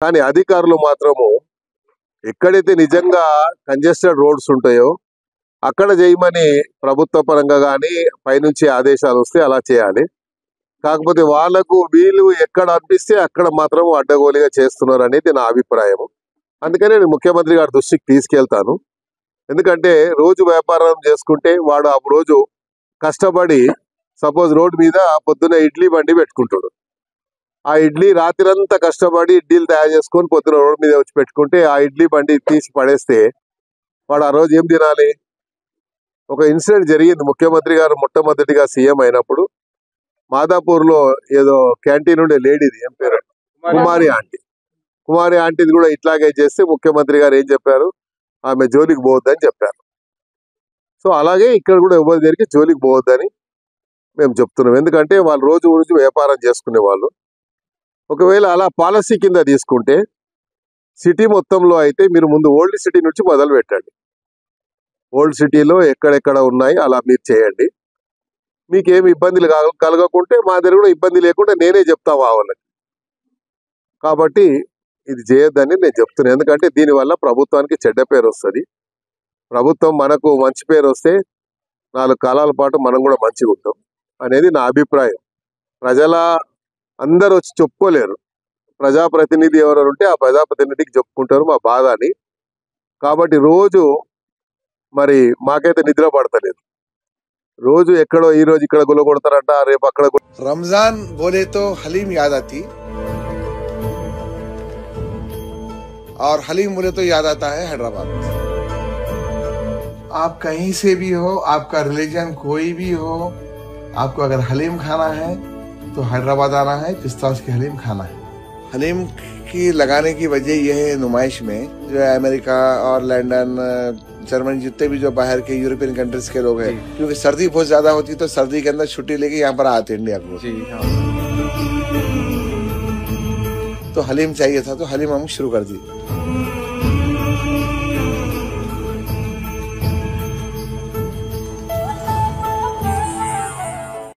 కానీ అధికారులు మాత్రము ఎక్కడైతే నిజంగా కంజెస్టెడ్ రోడ్స్ ఉంటాయో అక్కడ చేయమని ప్రభుత్వ పరంగా కానీ పైనుంచి ఆదేశాలు వస్తే అలా చేయాలి. కాకపోతే వాళ్ళకు వీలు ఎక్కడ అనిపిస్తే అక్కడ మాత్రం అడ్డగోలుగా చేస్తున్నారు అనేది నా అభిప్రాయం. అందుకనే నేను ముఖ్యమంత్రి గారి దృష్టికి తీసుకెళ్తాను. ఎందుకంటే రోజు వ్యాపారం చేసుకుంటే వాడు ఆ రోజు కష్టపడి సపోజ్ రోడ్డు మీద పొద్దున ఇడ్లీ బండి పెట్టుకుంటాడు. ఆ ఇడ్లీ రాత్రంతా కష్టపడి ఇడ్లీలు తయారు చేసుకొని పొద్దున రోడ్డు మీద వచ్చి పెట్టుకుంటే ఆ ఇడ్లీ బండి తీసి పడేస్తే వాడు ఆ రోజు ఏం తినాలి? ఒక ఇన్సిడెంట్ జరిగింది. ముఖ్యమంత్రి గారు మొట్టమొదటిగా సీఎం అయినప్పుడు మాదాపూర్లో ఏదో క్యాంటీన్ ఉండే లేడీది, ఏం పేరు, కుమారి ఆంటీది కూడా ఇట్లాగే చేస్తే ముఖ్యమంత్రి గారు ఏం చెప్పారు? ఆమె జోలికి పోవద్దని చెప్పారు. సో అలాగే ఇక్కడ కూడా ఎవరి దగ్గరికి జోలికి పోవద్దని మేము చెప్తున్నాం. ఎందుకంటే వాళ్ళు రోజు రోజు వ్యాపారం చేసుకునే వాళ్ళు. ఒకవేళ అలా పాలసీ కింద తీసుకుంటే సిటీ మొత్తంలో అయితే మీరు ముందు ఓల్డ్ సిటీ నుంచి మొదలు పెట్టండి. ఓల్డ్ సిటీలో ఎక్కడెక్కడ ఉన్నాయి అలా మీరు చేయండి. మీకేమి ఇబ్బందులు కలగకుంటే మా దగ్గర కూడా ఇబ్బంది లేకుండా నేనే చెప్తా వాళ్ళకి. కాబట్టి ఇది చేయొద్దని నేను చెప్తున్నాను. ఎందుకంటే దీనివల్ల ప్రభుత్వానికి చెడ్డ పేరు వస్తుంది. ప్రభుత్వం మనకు మంచి పేరు వస్తే 4 కాలాల పాటు మనం కూడా మంచిగా ఉంటాం అనేది నా అభిప్రాయం. ప్రజల అందరూ వచ్చి చెప్పుకోలేరు. ప్రజాప్రతినిధి ఎవరు ఉంటే ఆ ప్రజాప్రతినిధికి చెప్పుకుంటారు మా బాధ అని. కాబట్టి రోజు మరి మాకైతే నిద్ర పడతలేదు. రోజు ఎక్కడో ఈ రోజు ఇక్కడ గుల్ల కొడతారంట, రేపు అక్కడ. रमजान बोले तो हलीम याद आती और हलीम बोले तो याद आता है हैदराबाद। आप कहीं से भी हो, आपका रिलीजन कोई भी हो, आपको अगर हलीम खाना है तो हैदराबाद आना है, पिस्ताश की हलीम खाना है। हलीम की लगाने की वजह यह है, नुमाइश में जो है अमेरिका और लंदन, जर्मनी, जितने भी जो बाहर के यूरोपियन कंट्रीज के लोग हैं, क्योंकि सर्दी बहुत ज्यादा होती है तो सर्दी के अंदर छुट्टी लेके यहाँ पर आते इंडिया को। तो हलीम चाहिए था तो हलीम हम शुरू कर दी।